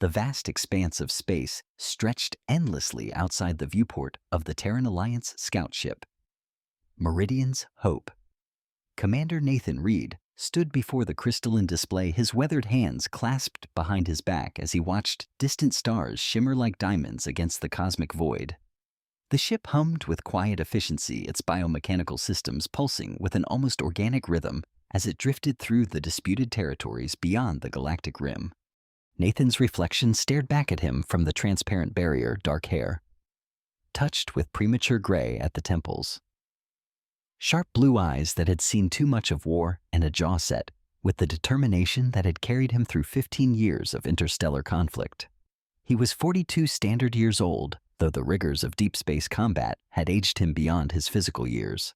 The vast expanse of space stretched endlessly outside the viewport of the Terran Alliance scout ship. Meridian's Hope. Commander Nathan Reed stood before the crystalline display, his weathered hands clasped behind his back as he watched distant stars shimmer like diamonds against the cosmic void. The ship hummed with quiet efficiency, its biomechanical systems pulsing with an almost organic rhythm as it drifted through the disputed territories beyond the galactic rim. Nathan's reflection stared back at him from the transparent barrier, dark hair, touched with premature gray at the temples. Sharp blue eyes that had seen too much of war, and a jaw set with the determination that had carried him through 15 years of interstellar conflict. He was 42 standard years old, though the rigors of deep space combat had aged him beyond his physical years.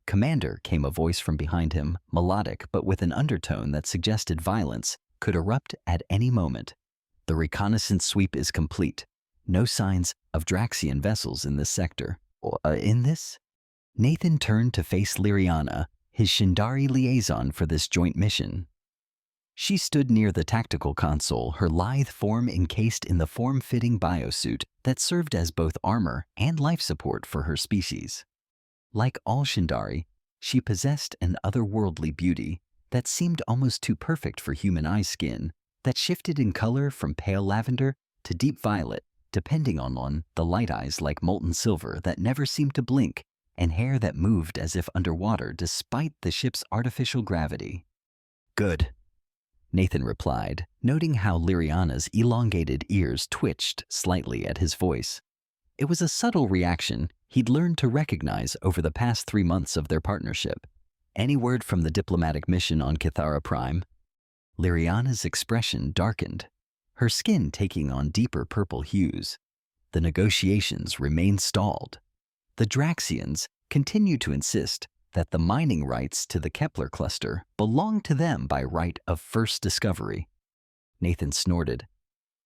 "Commander," came a voice from behind him, melodic but with an undertone that suggested violence could erupt at any moment. "The reconnaissance sweep is complete. No signs of Draxian vessels in this sector." In this? Nathan turned to face Liriana, his Shindari liaison for this joint mission. She stood near the tactical console, her lithe form encased in the form-fitting biosuit that served as both armor and life support for her species. Like all Shindari, she possessed an otherworldly beauty that seemed almost too perfect for human eye skin, that shifted in color from pale lavender to deep violet, depending on the light eyes like molten silver that never seemed to blink, and hair that moved as if underwater despite the ship's artificial gravity. "Good," Nathan replied, noting how Liriana's elongated ears twitched slightly at his voice. It was a subtle reaction he'd learned to recognize over the past 3 months of their partnership. "Any word from the diplomatic mission on Kithara Prime?" Liriana's expression darkened, her skin taking on deeper purple hues. The negotiations remained stalled. The Draxians continued to insist that the mining rights to the Kepler cluster belonged to them by right of first discovery. Nathan snorted.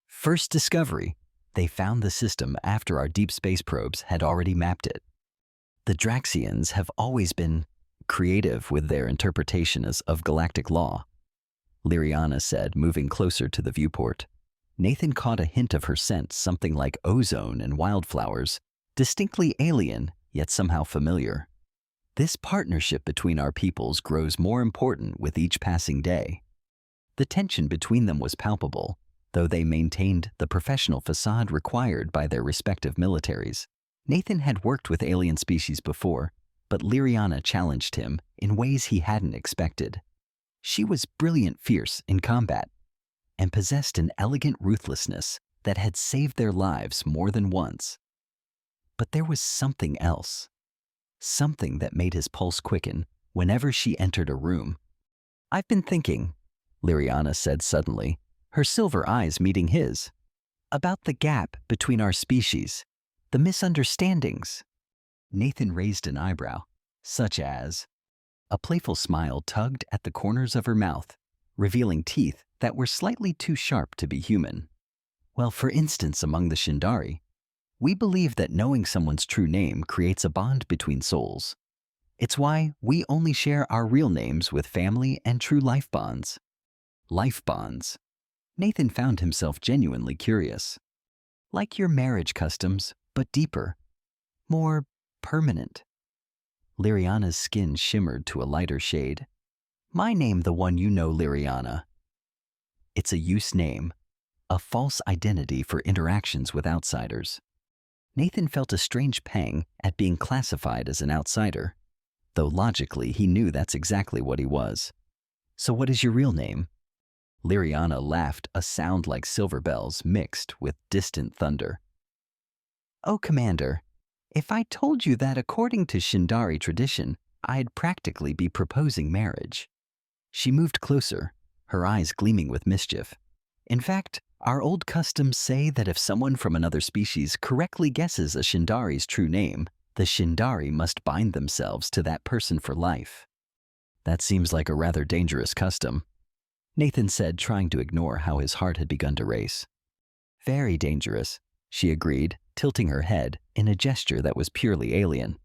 "First discovery? They found the system after our deep space probes had already mapped it. The Draxians have always been creative with their interpretations of galactic law," Liriana said, moving closer to the viewport. Nathan caught a hint of her scent, something like ozone and wildflowers, distinctly alien, yet somehow familiar. "This partnership between our peoples grows more important with each passing day." The tension between them was palpable, though they maintained the professional facade required by their respective militaries. Nathan had worked with alien species before, but Liriana challenged him in ways he hadn't expected. She was brilliant, fierce in combat, and possessed an elegant ruthlessness that had saved their lives more than once. But there was something else, something that made his pulse quicken whenever she entered a room. "I've been thinking," Liriana said suddenly, her silver eyes meeting his, "about the gap between our species, the misunderstandings." Nathan raised an eyebrow, such as. A playful smile tugged at the corners of her mouth, revealing teeth that were slightly too sharp to be human. "Well, for instance, among the Shindari, we believe that knowing someone's true name creates a bond between souls. It's why we only share our real names with family and true life bonds." Life bonds. Nathan found himself genuinely curious. "Like your marriage customs, but deeper, more permanent." Liriana's skin shimmered to a lighter shade. "My name, the one you know, Liriana. It's a use name, a false identity for interactions with outsiders." Nathan felt a strange pang at being classified as an outsider, though logically he knew that's exactly what he was. "So what is your real name?" Liriana laughed, a sound like silver bells mixed with distant thunder. "Oh, Commander, if I told you that according to Shindari tradition, I'd practically be proposing marriage." She moved closer, her eyes gleaming with mischief. "In fact, our old customs say that if someone from another species correctly guesses a Shindari's true name, the Shindari must bind themselves to that person for life." "That seems like a rather dangerous custom," Nathan said, trying to ignore how his heart had begun to race. "Very dangerous," she agreed, tilting her head in a gesture that was purely alien.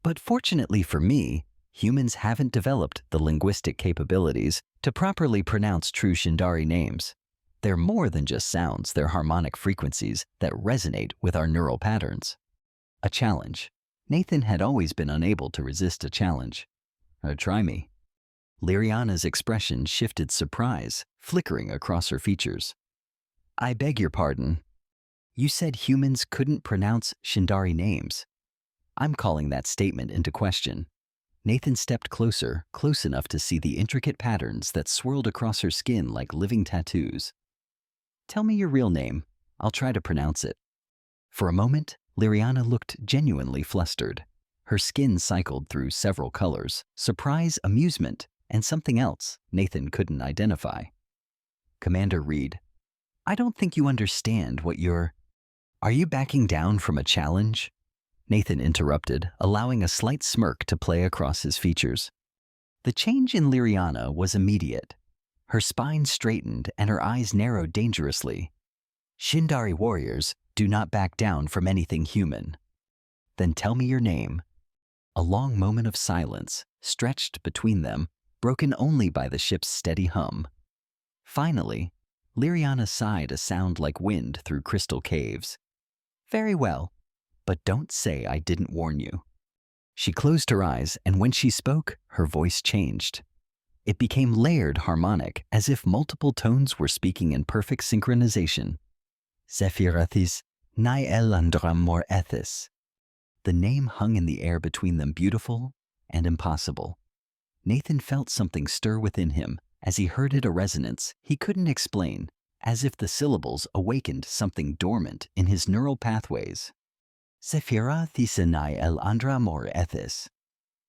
"But fortunately for me, humans haven't developed the linguistic capabilities to properly pronounce true Shindari names. They're more than just sounds, they're harmonic frequencies that resonate with our neural patterns. A challenge. Nathan had always been unable to resist a challenge. Try me. Liriana's expression shifted surprise, flickering across her features. I beg your pardon. You said humans couldn't pronounce Shindari names. I'm calling that statement into question. Nathan stepped closer, close enough to see the intricate patterns that swirled across her skin like living tattoos. Tell me your real name. I'll try to pronounce it. For a moment, Liriana looked genuinely flustered. Her skin cycled through several colors, surprise, amusement, and something else Nathan couldn't identify. Commander Reed, I don't think you understand what you're... Are you backing down from a challenge? Nathan interrupted, allowing a slight smirk to play across his features. The change in Liriana was immediate. Her spine straightened and her eyes narrowed dangerously. Shindari warriors do not back down from anything human. Then tell me your name. A long moment of silence stretched between them, broken only by the ship's steady hum. Finally, Liriana sighed a sound like wind through crystal caves. Very well, but don't say I didn't warn you. She closed her eyes, and when she spoke, her voice changed. It became layered harmonic, as if multiple tones were speaking in perfect synchronization. Zephirathis nai elandra mor ethis. The name hung in the air between them, beautiful and impossible. Nathan felt something stir within him as he heard it, a resonance he couldn't explain, as if the syllables awakened something dormant in his neural pathways. Zephirathis nai elandra mor ethis.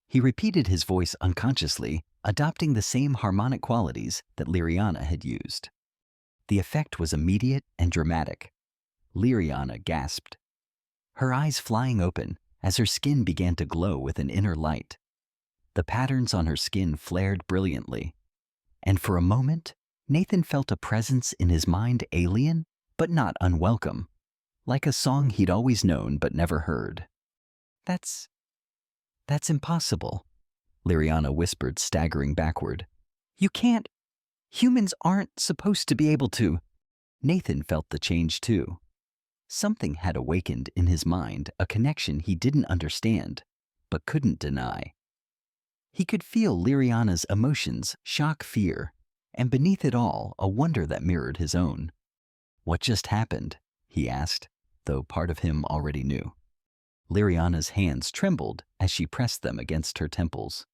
He repeated his voice unconsciously, adopting the same harmonic qualities that Liriana had used. The effect was immediate and dramatic. Liriana gasped, her eyes flying open as her skin began to glow with an inner light. The patterns on her skin flared brilliantly, and for a moment, Nathan felt a presence in his mind, alien but not unwelcome, like a song he'd always known but never heard. That's impossible, Liriana whispered, staggering backward. You can't. Humans aren't supposed to be able to. Nathan felt the change too. Something had awakened in his mind, a connection he didn't understand, but couldn't deny. He could feel Liriana's emotions, shock, fear, and beneath it all, a wonder that mirrored his own. What just happened? He asked, though part of him already knew. Liriana's hands trembled as she pressed them against her temples.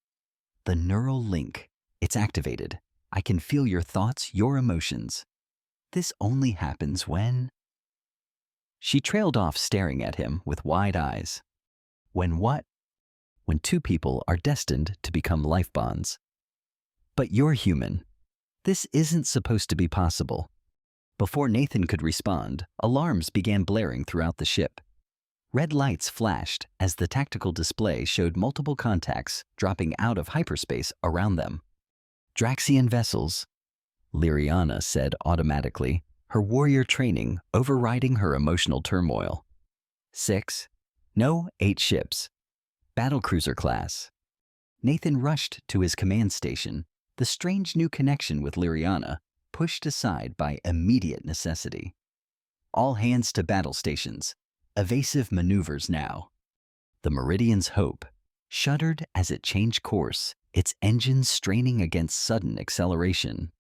The neural link. It's activated. I can feel your thoughts, your emotions. This only happens when... She trailed off, staring at him with wide eyes. When what? When two people are destined to become life bonds. But you're human. This isn't supposed to be possible. Before Nathan could respond, alarms began blaring throughout the ship. Red lights flashed as the tactical display showed multiple contacts dropping out of hyperspace around them. Draxian vessels, Liriana said automatically, her warrior training overriding her emotional turmoil. 6. No, 8 ships. Battlecruiser class. Nathan rushed to his command station, the strange new connection with Liriana pushed aside by immediate necessity. All hands to battle stations. Evasive maneuvers now. The Meridian's Hope shuddered as it changed course, its engines straining against sudden acceleration.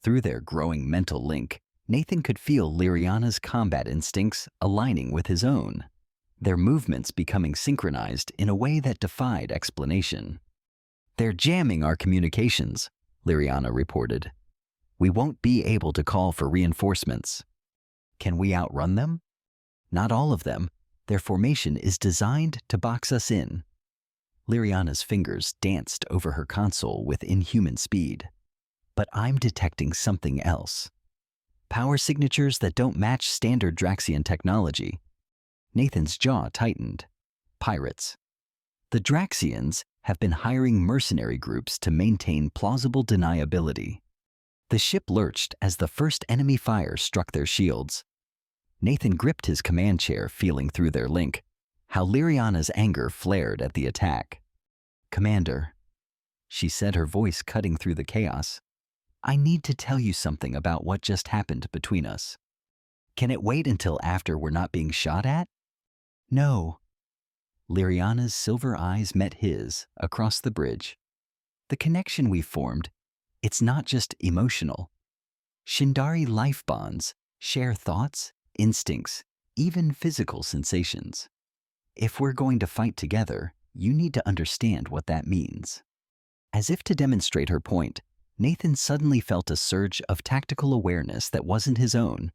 Through their growing mental link, Nathan could feel Liriana's combat instincts aligning with his own, their movements becoming synchronized in a way that defied explanation. They're jamming our communications, Liriana reported. We won't be able to call for reinforcements. Can we outrun them? Not all of them. Their formation is designed to box us in. Liriana's fingers danced over her console with inhuman speed. But I'm detecting something else. Power signatures that don't match standard Draxian technology. Nathan's jaw tightened. Pirates. The Draxians have been hiring mercenary groups to maintain plausible deniability. The ship lurched as the first enemy fire struck their shields. Nathan gripped his command chair, feeling through their link, how Liriana's anger flared at the attack. Commander, she said, her voice cutting through the chaos, I need to tell you something about what just happened between us. Can it wait until after we're not being shot at? No. Liriana's silver eyes met his across the bridge. The connection we formed, it's not just emotional. Shindari life bonds share thoughts, instincts, even physical sensations. If we're going to fight together, you need to understand what that means. As if to demonstrate her point, Nathan suddenly felt a surge of tactical awareness that wasn't his own.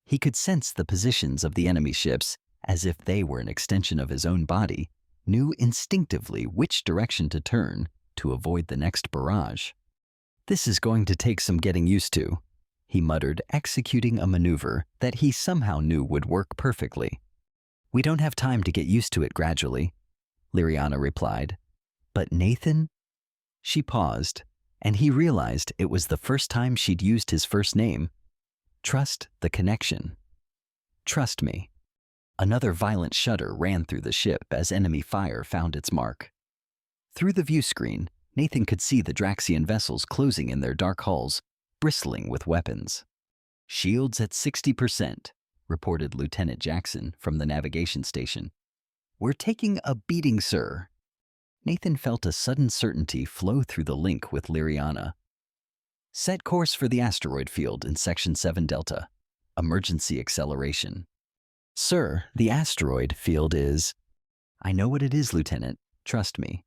He could sense the positions of the enemy ships as if they were an extension of his own body, knew instinctively which direction to turn to avoid the next barrage. This is going to take some getting used to, he muttered, executing a maneuver that he somehow knew would work perfectly. We don't have time to get used to it gradually, Liriana replied. But Nathan? She paused, and he realized it was the first time she'd used his first name. Trust the connection. Trust me. Another violent shudder ran through the ship as enemy fire found its mark. Through the view screen, Nathan could see the Draxian vessels closing in their dark hulls, bristling with weapons. Shields at 60%, reported Lieutenant Jackson from the navigation station. We're taking a beating, sir. Nathan felt a sudden certainty flow through the link with Liriana. Set course for the asteroid field in Section 7 Delta. Emergency acceleration. Sir, the asteroid field is... I know what it is, Lieutenant. Trust me.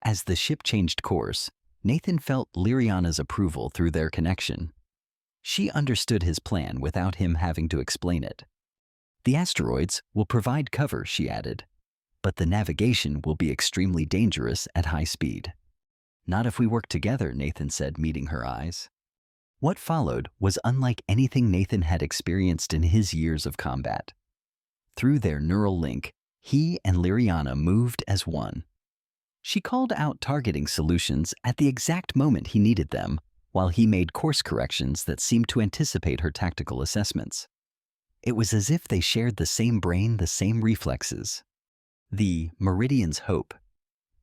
As the ship changed course, Nathan felt Liriana's approval through their connection. She understood his plan without him having to explain it. The asteroids will provide cover, she added, but the navigation will be extremely dangerous at high speed. Not if we work together, Nathan said, meeting her eyes. What followed was unlike anything Nathan had experienced in his years of combat. Through their neural link, he and Liriana moved as one. She called out targeting solutions at the exact moment he needed them, while he made course corrections that seemed to anticipate her tactical assessments. It was as if they shared the same brain, the same reflexes. The Meridian's hope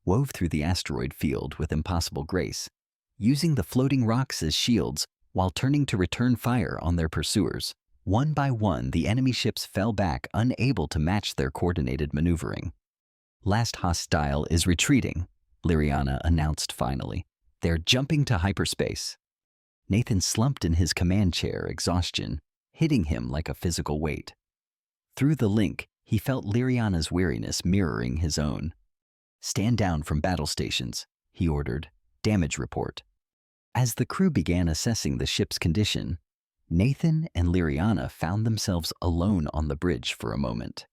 wove through the asteroid field with impossible grace, using the floating rocks as shields while turning to return fire on their pursuers. One by one, the enemy ships fell back, unable to match their coordinated maneuvering. Last hostile is retreating, Liriana announced finally. They're jumping to hyperspace. Nathan slumped in his command chair, exhaustion hitting him like a physical weight. Through the link, he felt Liriana's weariness mirroring his own. Stand down from battle stations, he ordered. Damage report. As the crew began assessing the ship's condition, Nathan and Liriana found themselves alone on the bridge for a moment.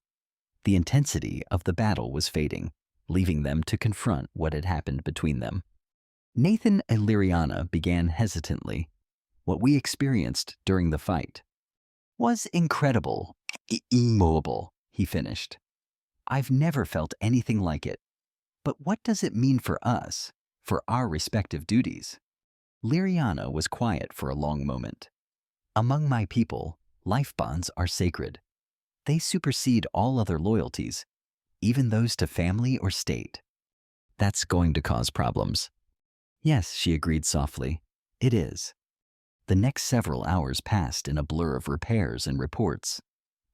The intensity of the battle was fading, leaving them to confront what had happened between them. Nathan and Liriana began hesitantly. What we experienced during the fight was incredible, immobile, he finished. I've never felt anything like it. But what does it mean for us, for our respective duties? Liriana was quiet for a long moment. Among my people, life bonds are sacred. They supersede all other loyalties, even those to family or state. That's going to cause problems. Yes, she agreed softly. It is. The next several hours passed in a blur of repairs and reports.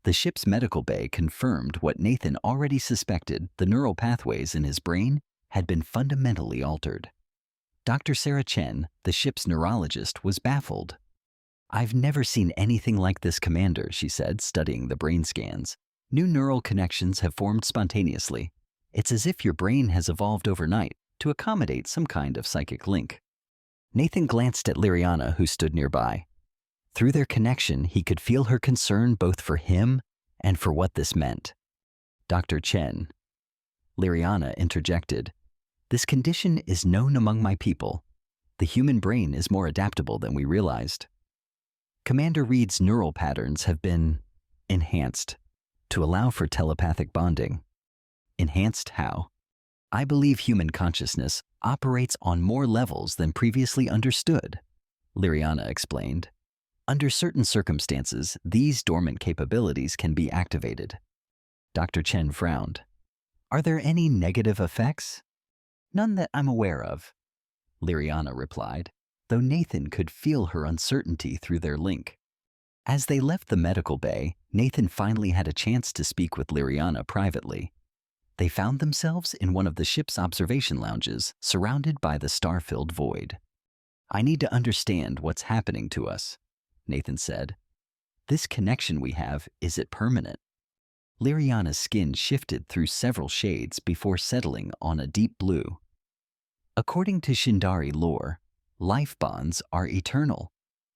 The ship's medical bay confirmed what Nathan already suspected: the neural pathways in his brain had been fundamentally altered. Dr. Sarah Chen, the ship's neurologist, was baffled. I've never seen anything like this, Commander, she said, studying the brain scans. New neural connections have formed spontaneously. It's as if your brain has evolved overnight to accommodate some kind of psychic link. Nathan glanced at Liriana, who stood nearby. Through their connection, he could feel her concern both for him and for what this meant. Dr. Chen. Liriana interjected. This condition is known among my people. The human brain is more adaptable than we realized. Commander Reed's neural patterns have been enhanced to allow for telepathic bonding. Enhanced how? I believe human consciousness operates on more levels than previously understood, Liriana explained. Under certain circumstances, these dormant capabilities can be activated. Dr. Chen frowned. Are there any negative effects? None that I'm aware of, Liriana replied. though Nathan could feel her uncertainty through their link. As they left the medical bay, Nathan finally had a chance to speak with Liriana privately. They found themselves in one of the ship's observation lounges, surrounded by the star-filled void. "I need to understand what's happening to us," Nathan said. "This connection we have, is it permanent?" Liriana's skin shifted through several shades before settling on a deep blue. According to Shindari lore, life bonds are eternal.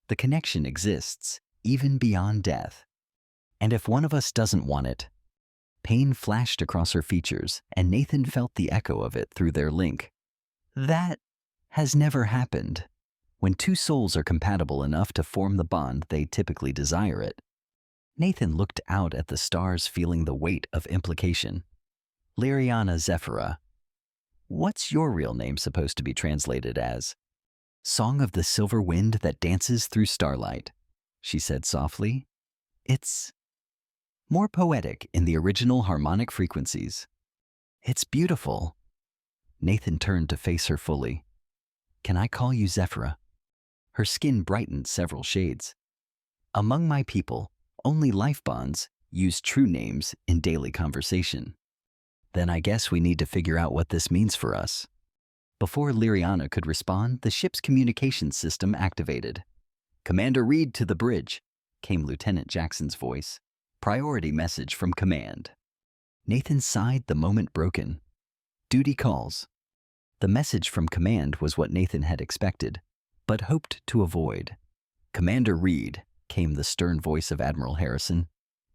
The connection exists, even beyond death. And if one of us doesn't want it, pain flashed across her features, and Nathan felt the echo of it through their link. That has never happened. When two souls are compatible enough to form the bond, they typically desire it. Nathan looked out at the stars, feeling the weight of implication. "Liriana Zephyra, what's your real name supposed to be translated as?" "Song of the silver wind that dances through starlight," she said softly. "It's more poetic in the original harmonic frequencies." "It's beautiful." Nathan turned to face her fully. "Can I call you Zephyra?" Her skin brightened several shades. "Among my people, only life bonds use true names in daily conversation." "Then I guess we need to figure out what this means for us." Before Liriana could respond, the ship's communications system activated. "Commander Reed to the bridge," came Lieutenant Jackson's voice. "Priority message from command." Nathan sighed, the moment broken. "Duty calls." The message from command was what Nathan had expected, but hoped to avoid. "Commander Reed," came the stern voice of Admiral Harrison.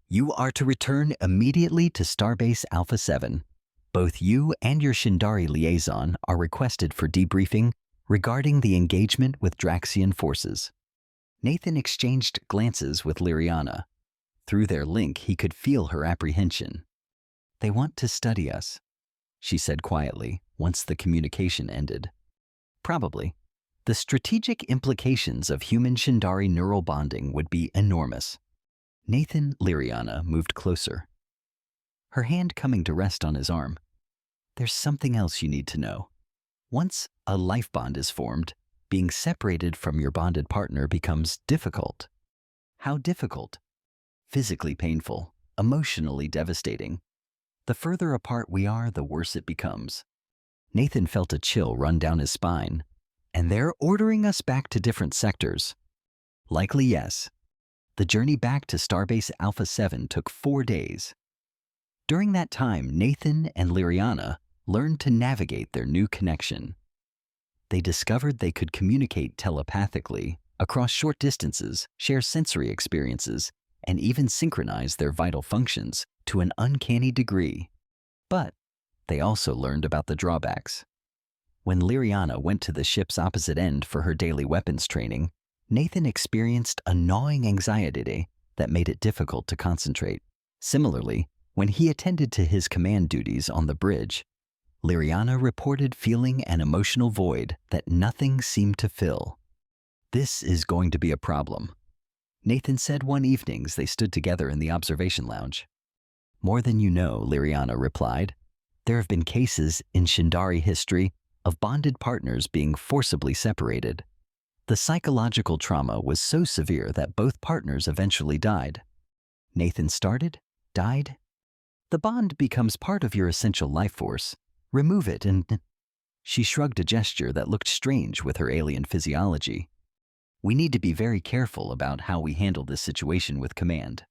"You are to return immediately to Starbase Alpha 7. Both you and your Shindari liaison are requested for debriefing regarding the engagement with Draxian forces." Nathan exchanged glances with Liriana. Through their link, he could feel her apprehension. "They want to study us," she said quietly, once the communication ended. "Probably. The strategic implications of human Shindari neural bonding would be enormous." Liriana moved closer, her hand coming to rest on his arm. "There's something else you need to know. Once a life bond is formed, being separated from your bonded partner becomes difficult." "How difficult?" "Physically painful, emotionally devastating. The further apart we are, the worse it becomes." Nathan felt a chill run down his spine. "And they're ordering us back to different sectors?" "Likely yes. The journey back to Starbase Alpha 7 took 4 days. During that time, Nathan and Liriana learned to navigate their new connection. They discovered they could communicate telepathically across short distances, share sensory experiences, and even synchronize their vital functions to an uncanny degree. But they also learned about the drawbacks. When Liriana went to the ship's opposite end for her daily weapons training, Nathan experienced a gnawing anxiety that made it difficult to concentrate. Similarly, when he attended to his command duties on the bridge, Liriana reported feeling an emotional void that nothing seemed to fill. "This is going to be a problem," Nathan said one evening as they stood together in the observation lounge. "More than you know," Liriana replied. "There have been cases in Shindari history of bonded partners being forcibly separated. The psychological trauma was so severe that both partners eventually died." Nathan started, died. "The bond becomes part of your essential life force. Remove it and—" She shrugged, a gesture that looked strange with her alien physiology. "We need to be very careful about how we handle this situation with command."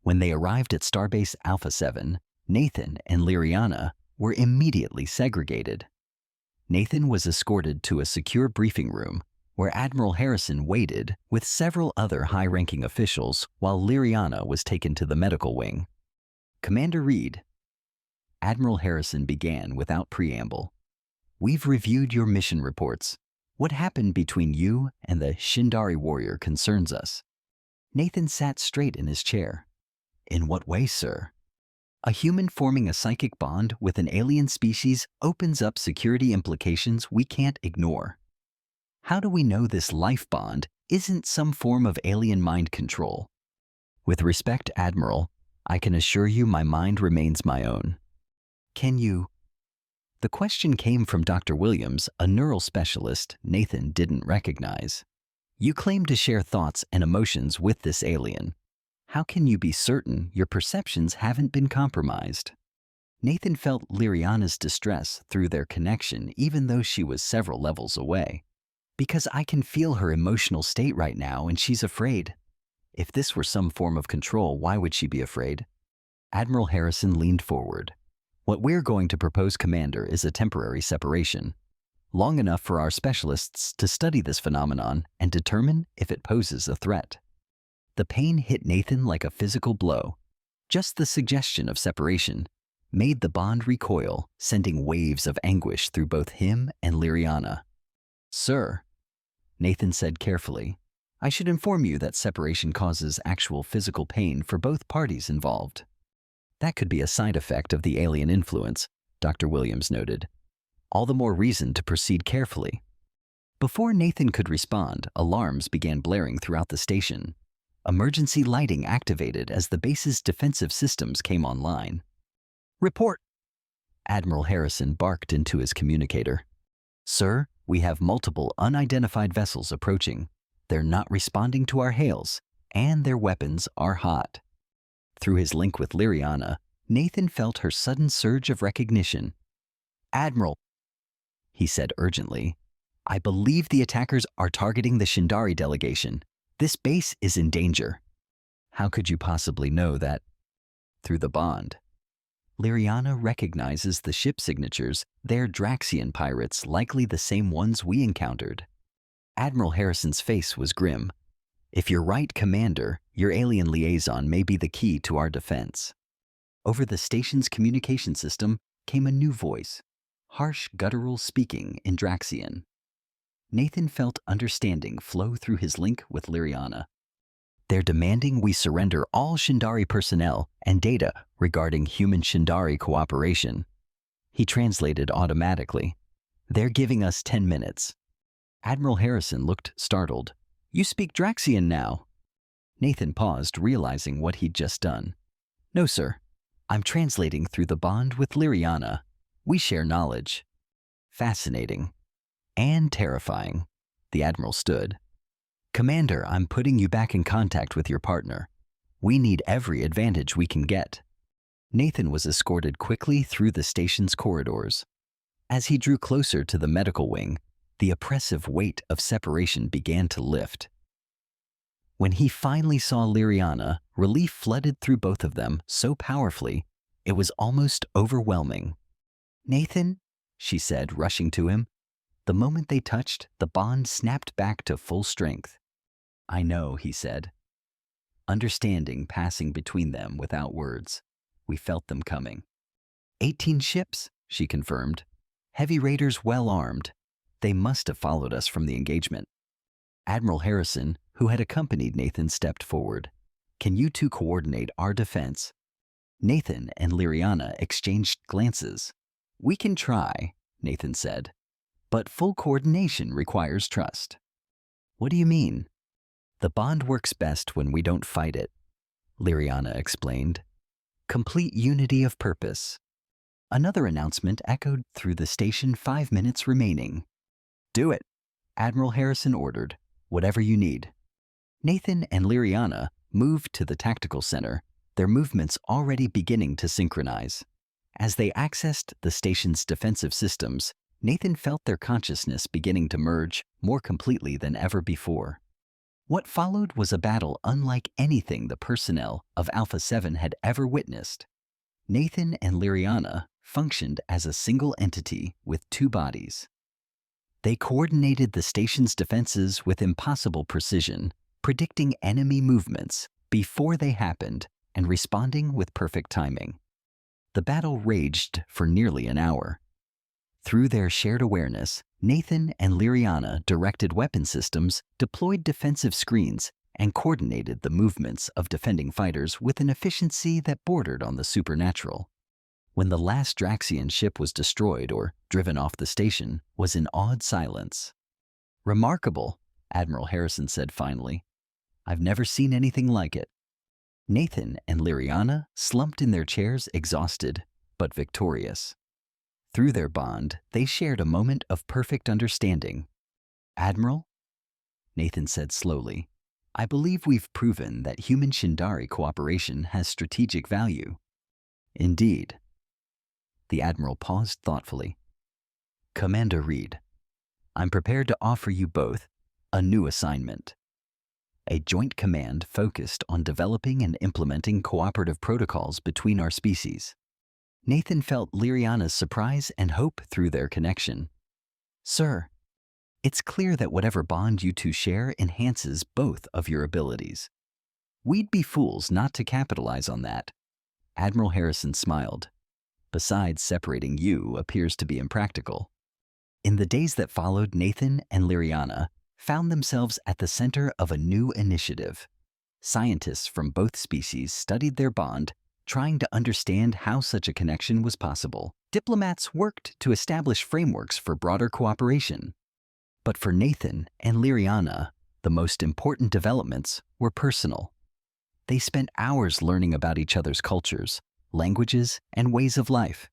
When they arrived at Starbase Alpha 7, Nathan and Liriana were immediately segregated. Nathan was escorted to a secure briefing room where Admiral Harrison waited with several other high-ranking officials, while Liriana was taken to the medical wing. "Commander Reed," Admiral Harrison began without preamble, "we've reviewed your mission reports. What happened between you and the Shindari warrior concerns us." Nathan sat straight in his chair. "In what way, sir?" "A human forming a psychic bond with an alien species opens up security implications we can't ignore. How do we know this life bond isn't some form of alien mind control?" "With respect, Admiral, I can assure you my mind remains my own." "Can you The question came from Dr. Williams, a neural specialist Nathan didn't recognize. You claim to share thoughts and emotions with this alien. How can you be certain your perceptions haven't been compromised? Nathan felt Liriana's distress through their connection even though she was several levels away. Because I can feel her emotional state right now and she's afraid. If this were some form of control, why would she be afraid? Admiral Harrison leaned forward. What we're going to propose, Commander, is a temporary separation. Long enough for our specialists to study this phenomenon and determine if it poses a threat. The pain hit Nathan like a physical blow. Just the suggestion of separation made the bond recoil, sending waves of anguish through both him and Liriana. Sir, Nathan said carefully, I should inform you that separation causes actual physical pain for both parties involved. That could be a side effect of the alien influence, Dr. Williams noted. All the more reason to proceed carefully. Before Nathan could respond, alarms began blaring throughout the station. Emergency lighting activated as the base's defensive systems came online. Report! Admiral Harrison barked into his communicator. Sir, we have multiple unidentified vessels approaching. They're not responding to our hails, and their weapons are hot. Through his link with Liriana, Nathan felt her sudden surge of recognition. Admiral, he said urgently, I believe the attackers are targeting the Shindari delegation. This base is in danger. How could you possibly know that? Through the bond. Liriana recognizes the ship signatures. They're Draxian pirates, likely the same ones we encountered. Admiral Harrison's face was grim. If you're right, Commander, your alien liaison may be the key to our defense. Over the station's communication system came a new voice, harsh guttural speaking in Draxian. Nathan felt understanding flow through his link with Liriana. They're demanding we surrender all Shindari personnel and data regarding human Shindari cooperation. He translated automatically. They're giving us 10 minutes. Admiral Harrison looked startled. You speak Draxian now. Nathan paused, realizing what he'd just done. No, sir. I'm translating through the bond with Liriana. We share knowledge. Fascinating. And terrifying. The Admiral stood. Commander, I'm putting you back in contact with your partner. We need every advantage we can get. Nathan was escorted quickly through the station's corridors. As he drew closer to the medical wing, the oppressive weight of separation began to lift. When he finally saw Liriana, relief flooded through both of them so powerfully, it was almost overwhelming. Nathan, she said, rushing to him. The moment they touched, the bond snapped back to full strength. I know, he said. Understanding passing between them without words. We felt them coming. 18 ships, she confirmed. Heavy raiders well armed. They must have followed us from the engagement. Admiral Harrison, who had accompanied Nathan, stepped forward. Can you two coordinate our defense? Nathan and Liriana exchanged glances. We can try, Nathan said. But full coordination requires trust. What do you mean? The bond works best when we don't fight it, Liriana explained. Complete unity of purpose. Another announcement echoed through the station. 5 minutes remaining. Do it, Admiral Harrison ordered. Whatever you need. Nathan and Liriana moved to the tactical center, their movements already beginning to synchronize. As they accessed the station's defensive systems, Nathan felt their consciousness beginning to merge more completely than ever before. What followed was a battle unlike anything the personnel of Alpha 7 had ever witnessed. Nathan and Liriana functioned as a single entity with two bodies. They coordinated the station's defenses with impossible precision, predicting enemy movements before they happened and responding with perfect timing. The battle raged for nearly an hour. Through their shared awareness, Nathan and Liriana directed weapon systems, deployed defensive screens, and coordinated the movements of defending fighters with an efficiency that bordered on the supernatural. When the last Draxian ship was destroyed or driven off the station was in awed silence. Remarkable, Admiral Harrison said finally. I've never seen anything like it. Nathan and Liriana slumped in their chairs, exhausted but victorious. Through their bond, they shared a moment of perfect understanding. "Admiral," Nathan said slowly, "I believe we've proven that human Shindari cooperation has strategic value." "Indeed." The Admiral paused thoughtfully. "Commander Reed, I'm prepared to offer you both a new assignment. A joint command focused on developing and implementing cooperative protocols between our species." Nathan felt Liriana's surprise and hope through their connection. "Sir, it's clear that whatever bond you two share enhances both of your abilities. We'd be fools not to capitalize on that." Admiral Harrison smiled. "Besides, separating you appears to be impractical." In the days that followed, Nathan and Liriana found themselves at the center of a new initiative. Scientists from both species studied their bond, trying to understand how such a connection was possible. Diplomats worked to establish frameworks for broader cooperation. But for Nathan and Liriana, the most important developments were personal. They spent hours learning about each other's cultures, languages, and ways of life.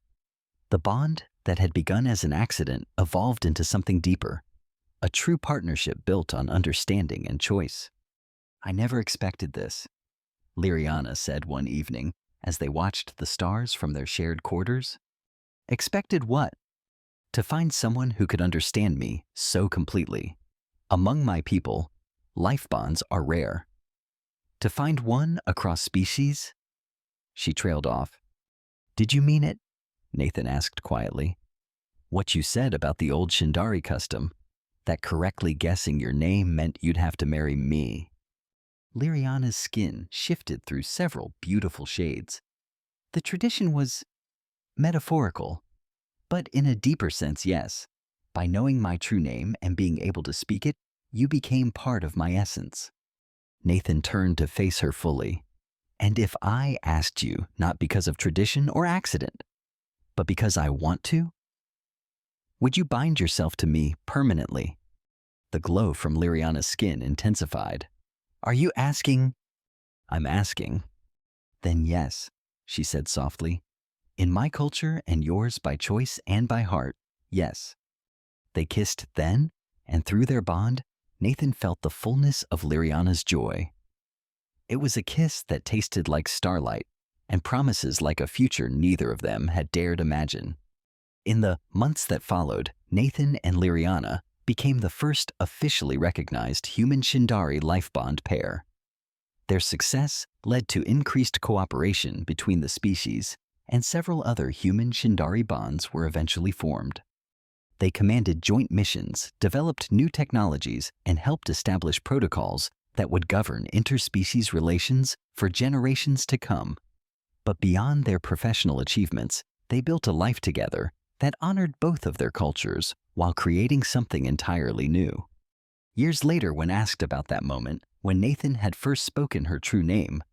The bond that had begun as an accident evolved into something deeper, a true partnership built on understanding and choice. "I never expected this," Liriana said one evening as they watched the stars from their shared quarters. "Expected what?" "To find someone who could understand me so completely. Among my people, life bonds are rare. To find one across species?" She trailed off. "Did you mean it?" Nathan asked quietly. "What you said about the old Shindari custom, that correctly guessing your name meant you'd have to marry me." Liriana's skin shifted through several beautiful shades. "The tradition was metaphorical, but in a deeper sense, yes. By knowing my true name and being able to speak it, you became part of my essence." Nathan turned to face her fully. "And if I asked you not because of tradition or accident, but because I want to? Would you bind yourself to me permanently?" The glow from Liriana's skin intensified. "Are you asking?" "I'm asking." "Then yes," she said softly. "In my culture and yours by choice and by heart, yes." They kissed then, and through their bond, Nathan felt the fullness of Liriana's joy. It was a kiss that tasted like starlight and promises like a future neither of them had dared imagine. In the months that followed, Nathan and Liriana became the first officially recognized human Shindari life bond pair. Their success led to increased cooperation between the species, and several other human Shindari bonds were eventually formed. They commanded joint missions, developed new technologies, and helped establish protocols that would govern interspecies relations for generations to come. But beyond their professional achievements, they built a life together that honored both of their cultures while creating something entirely new. Years later, when asked about that moment, when Nathan had first spoken her true name,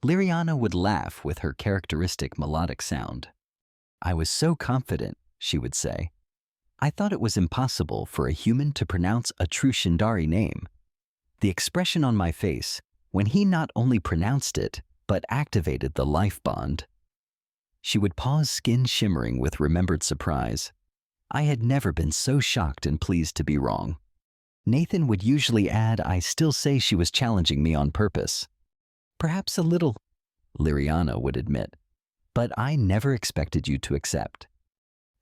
Liriana would laugh with her characteristic melodic sound. "I was so confident," she would say. "I thought it was impossible for a human to pronounce a true Shindari name." The expression on my face, when he not only pronounced it, but activated the life bond. She would pause, skin shimmering with remembered surprise. I had never been so shocked and pleased to be wrong. Nathan would usually add, "I still say she was challenging me on purpose." "Perhaps a little," Liriana would admit, "but I never expected you to accept."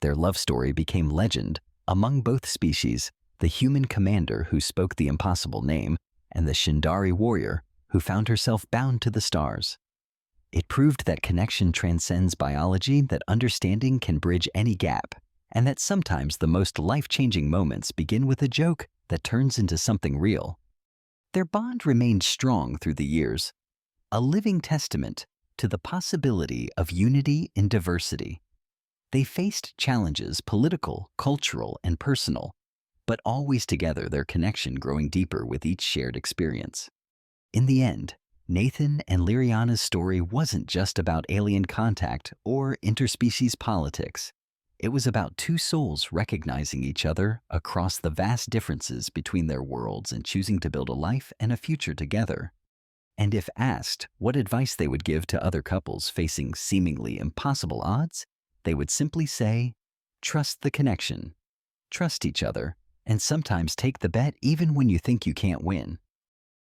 Their love story became legend among both species, the human commander who spoke the impossible name and the Shindari warrior who found herself bound to the stars. It proved that connection transcends biology, that understanding can bridge any gap, and that sometimes the most life-changing moments begin with a joke that turns into something real. Their bond remained strong through the years, a living testament to the possibility of unity in diversity. They faced challenges, political, cultural, and personal, but always together, their connection growing deeper with each shared experience. In the end, Nathan and Liriana's story wasn't just about alien contact or interspecies politics. It was about two souls recognizing each other across the vast differences between their worlds and choosing to build a life and a future together. And if asked what advice they would give to other couples facing seemingly impossible odds, they would simply say, Trust the connection. Trust each other, and sometimes take the bet even when you think you can't win.